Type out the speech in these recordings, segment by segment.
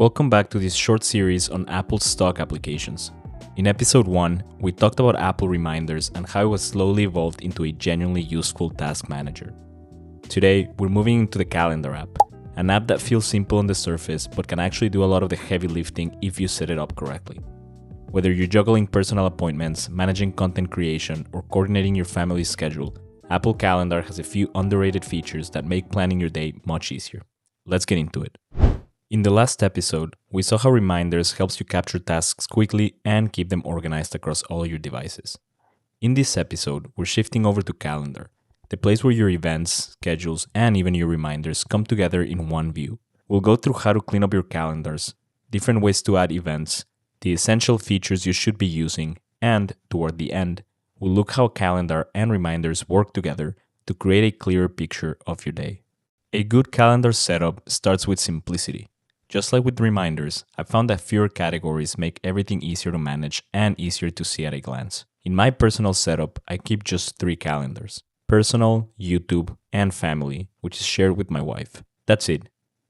Welcome back to this short series on Apple's stock applications. In episode 1, we talked about Apple Reminders and how it was slowly evolved into a genuinely useful task manager. Today, we're moving into the Calendar app, an app that feels simple on the surface but can actually do a lot of the heavy lifting if you set it up correctly. Whether you're juggling personal appointments, managing content creation, or coordinating your family's schedule, Apple Calendar has a few underrated features that make planning your day much easier. Let's get into it. In the last episode, we saw how Reminders helps you capture tasks quickly and keep them organized across all your devices. In this episode, we're shifting over to Calendar, the place where your events, schedules, and even your reminders come together in one view. We'll go through how to clean up your calendars, different ways to add events, the essential features you should be using, and, toward the end, we'll look how Calendar and Reminders work together to create a clearer picture of your day. A good calendar setup starts with simplicity. Just like with Reminders, I've found that fewer categories make everything easier to manage and easier to see at a glance. In my personal setup, I keep just 3 calendars: personal, YouTube, and family, which is shared with my wife. That's it.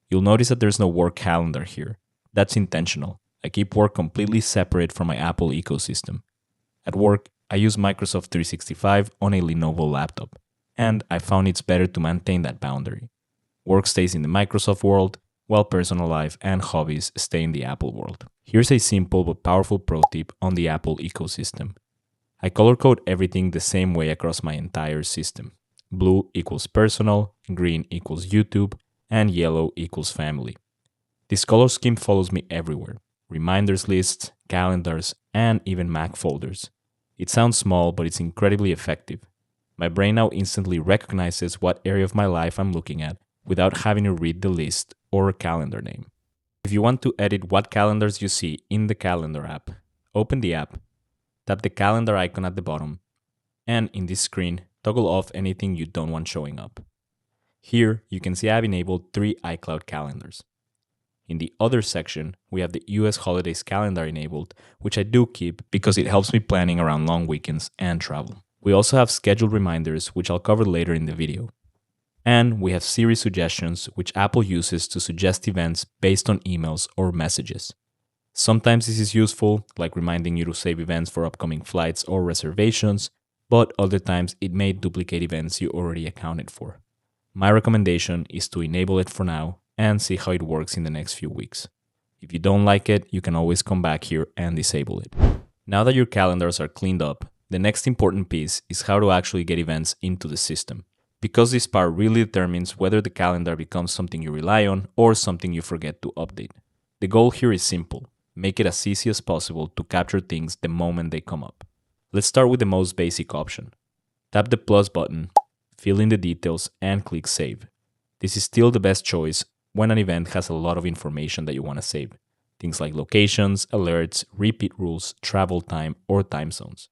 You'll notice that there's no work calendar here. That's intentional. I keep work completely separate from my Apple ecosystem. At work, I use Microsoft 365 on a Lenovo laptop, and I found it's better to maintain that boundary. Work stays in the Microsoft world, while personal life and hobbies stay in the Apple world. Here's a simple but powerful pro tip on the Apple ecosystem. I color code everything the same way across my entire system. Blue equals personal, green equals YouTube, and yellow equals family. This color scheme follows me everywhere: reminders lists, calendars, and even Mac folders. It sounds small, but it's incredibly effective. My brain now instantly recognizes what area of my life I'm looking at without having to read the list or calendar name. If you want to edit what calendars you see in the Calendar app, open the app, tap the calendar icon at the bottom, and in this screen, toggle off anything you don't want showing up. Here, you can see I've enabled 3 iCloud calendars. In the other section, we have the US holidays calendar enabled, which I do keep because it helps me planning around long weekends and travel. We also have scheduled reminders, which I'll cover later in the video. And we have Siri suggestions, which Apple uses to suggest events based on emails or messages. Sometimes this is useful, like reminding you to save events for upcoming flights or reservations, but other times it may duplicate events you already accounted for. My recommendation is to enable it for now and see how it works in the next few weeks. If you don't like it, you can always come back here and disable it. Now that your calendars are cleaned up, the next important piece is how to actually get events into the system, because this part really determines whether the calendar becomes something you rely on or something you forget to update. The goal here is simple: make it as easy as possible to capture things the moment they come up. Let's start with the most basic option. Tap the plus button, fill in the details, and click Save. This is still the best choice when an event has a lot of information that you want to save. Things like locations, alerts, repeat rules, travel time, or time zones.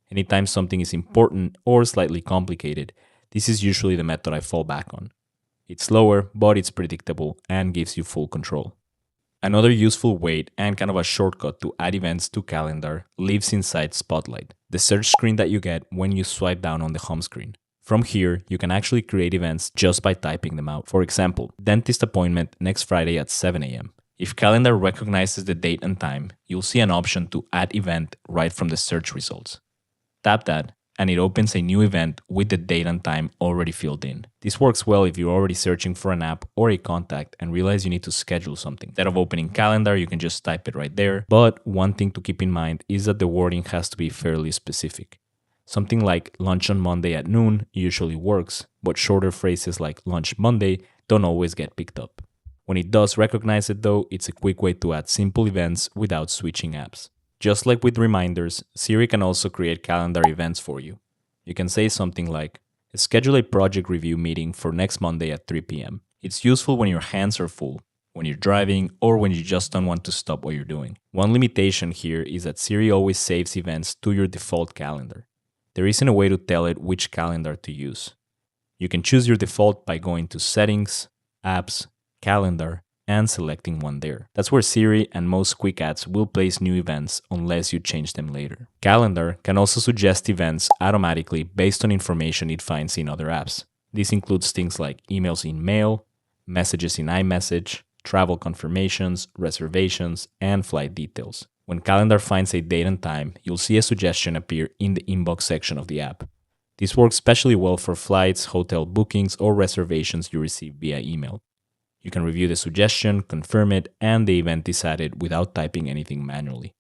Anytime something is important or slightly complicated, this is usually the method I fall back on. It's slower, but it's predictable and gives you full control. Another useful way and kind of a shortcut to add events to Calendar lives inside Spotlight, the search screen that you get when you swipe down on the home screen. From here, you can actually create events just by typing them out. For example, dentist appointment next Friday at 7 a.m. If Calendar recognizes the date and time, you'll see an option to add event right from the search results. Tap that, and it opens a new event with the date and time already filled in. This works well if you're already searching for an app or a contact and realize you need to schedule something. Instead of opening Calendar, you can just type it right there. But one thing to keep in mind is that the wording has to be fairly specific. Something like lunch on Monday at noon usually works, but shorter phrases like lunch Monday don't always get picked up. When it does recognize it though, it's a quick way to add simple events without switching apps. Just like with reminders, Siri can also create calendar events for you. You can say something like, schedule a project review meeting for next Monday at 3 p.m. It's useful when your hands are full, when you're driving, or when you just don't want to stop what you're doing. One limitation here is that Siri always saves events to your default calendar. There isn't a way to tell it which calendar to use. You can choose your default by going to Settings, Apps, Calendar, and selecting one there. That's where Siri and most quick adds will place new events unless you change them later. Calendar can also suggest events automatically based on information it finds in other apps. This includes things like emails in Mail, messages in iMessage, travel confirmations, reservations, and flight details. When Calendar finds a date and time, you'll see a suggestion appear in the inbox section of the app. This works especially well for flights, hotel bookings, or reservations you receive via email. You can review the suggestion, confirm it, and the event is added without typing anything manually.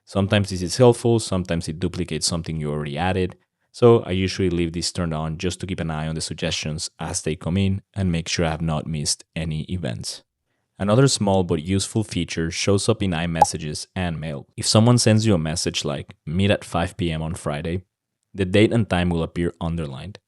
Sometimes this is helpful, sometimes it duplicates something you already added, so I usually leave this turned on just to keep an eye on the suggestions as they come in and make sure I have not missed any events. Another small but useful feature shows up in iMessages and Mail. If someone sends you a message like meet at 5 p.m. on Friday, the date and time will appear underlined.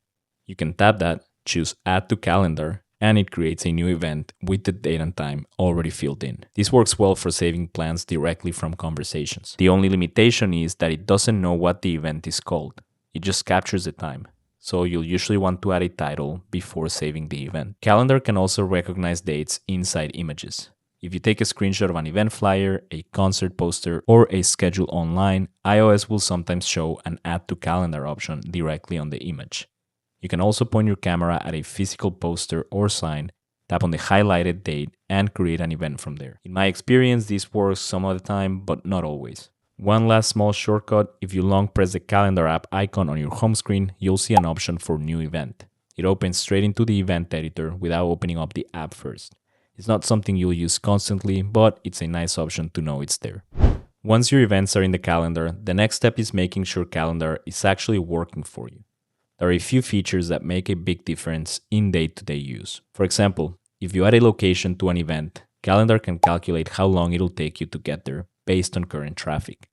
You can tap that, choose Add to Calendar, and it creates a new event with the date and time already filled in. This works well for saving plans directly from conversations. The only limitation is that it doesn't know what the event is called. It just captures the time. So you'll usually want to add a title before saving the event. Calendar can also recognize dates inside images. If you take a screenshot of an event flyer, a concert poster, or a schedule online, iOS will sometimes show an Add to Calendar option directly on the image. You can also point your camera at a physical poster or sign, tap on the highlighted date, and create an event from there. In my experience, this works some of the time, but not always. One last small shortcut, if you long press the Calendar app icon on your home screen, you'll see an option for New Event. It opens straight into the event editor without opening up the app first. It's not something you'll use constantly, but it's a nice option to know it's there. Once your events are in the calendar, the next step is making sure Calendar is actually working for you. There are a few features that make a big difference in day-to-day use. For example, if you add a location to an event, Calendar can calculate how long it'll take you to get there based on current traffic.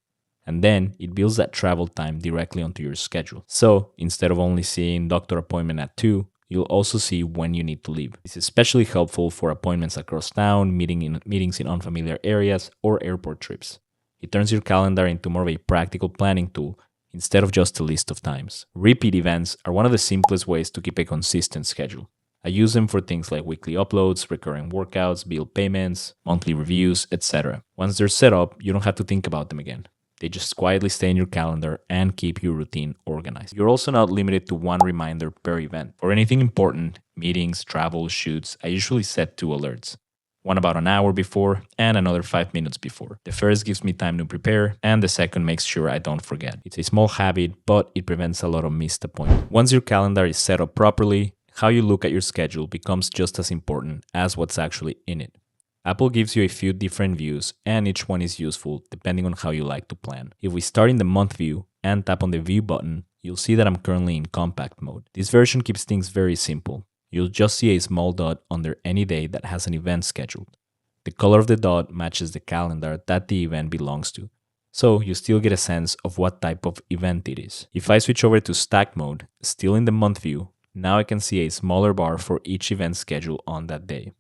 And then it builds that travel time directly onto your schedule. So instead of only seeing doctor appointment at 2, you'll also see when you need to leave. This is especially helpful for appointments across town, meetings in unfamiliar areas, or airport trips. It turns your calendar into more of a practical planning tool instead of just a list of times. Repeat events are one of the simplest ways to keep a consistent schedule. I use them for things like weekly uploads, recurring workouts, bill payments, monthly reviews, etc. Once they're set up, you don't have to think about them again. They just quietly stay in your calendar and keep your routine organized. You're also not limited to one reminder per event. For anything important, meetings, travel, shoots, I usually set 2 alerts. One about an hour before and another 5 minutes before. The first gives me time to prepare and the second makes sure I don't forget. It's a small habit, but it prevents a lot of missed appointments. Once your calendar is set up properly, how you look at your schedule becomes just as important as what's actually in it. Apple gives you a few different views, and each one is useful depending on how you like to plan. If we start in the month view and tap on the view button, you'll see that I'm currently in compact mode. This version keeps things very simple. You'll just see a small dot under any day that has an event scheduled. The color of the dot matches the calendar that the event belongs to, so you still get a sense of what type of event it is. If I switch over to stack mode, still in the month view, now I can see a smaller bar for each event schedule on that day.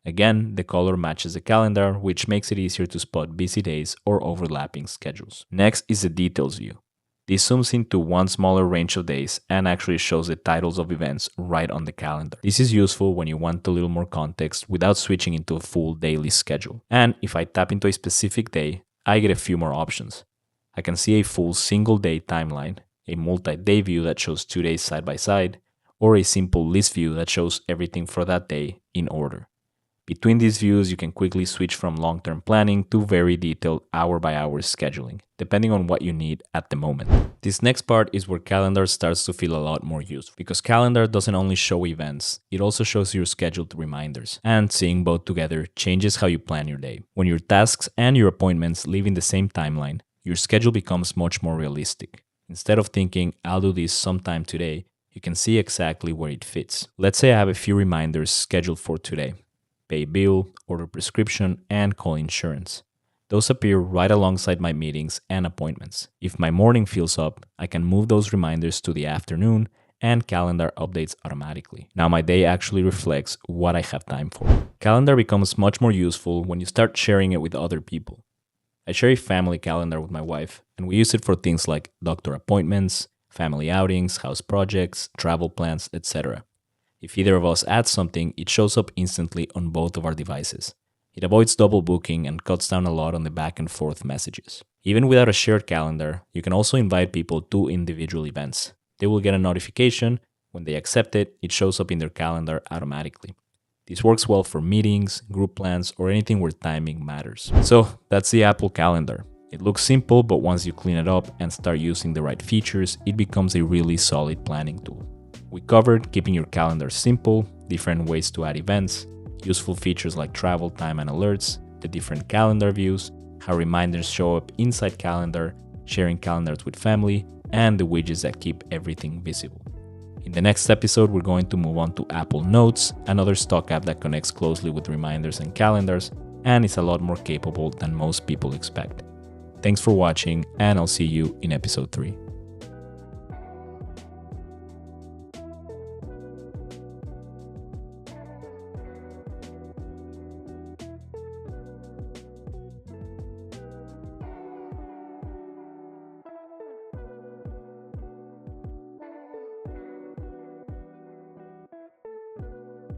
Again, the color matches the calendar, which makes it easier to spot busy days or overlapping schedules. Next is the details view. This zooms into one smaller range of days and actually shows the titles of events right on the calendar. This is useful when you want a little more context without switching into a full daily schedule. And if I tap into a specific day, I get a few more options. I can see a full single day timeline, a multi-day view that shows 2 days side by side, or a simple list view that shows everything for that day in order. Between these views, you can quickly switch from long-term planning to very detailed hour-by-hour scheduling, depending on what you need at the moment. This next part is where Calendar starts to feel a lot more useful, because Calendar doesn't only show events, it also shows your scheduled reminders, and seeing both together changes how you plan your day. When your tasks and your appointments live in the same timeline, your schedule becomes much more realistic. Instead of thinking, I'll do this sometime today, you can see exactly where it fits. Let's say I have a few reminders scheduled for today. Pay bill, order prescription, and call insurance. Those appear right alongside my meetings and appointments. If my morning fills up, I can move those reminders to the afternoon and Calendar updates automatically. Now my day actually reflects what I have time for. Calendar becomes much more useful when you start sharing it with other people. I share a family calendar with my wife, and we use it for things like doctor appointments, family outings, house projects, travel plans, etc. If either of us adds something, it shows up instantly on both of our devices. It avoids double booking and cuts down a lot on the back and forth messages. Even without a shared calendar, you can also invite people to individual events. They will get a notification. When they accept it, it shows up in their calendar automatically. This works well for meetings, group plans, or anything where timing matters. So that's the Apple Calendar. It looks simple, but once you clean it up and start using the right features, it becomes a really solid planning tool. We covered keeping your calendar simple, different ways to add events, useful features like travel time and alerts, the different calendar views, how reminders show up inside calendar, sharing calendars with family, and the widgets that keep everything visible. In the next episode, we're going to move on to Apple Notes, another stock app that connects closely with reminders and calendars, and is a lot more capable than most people expect. Thanks for watching, and I'll see you in episode 3.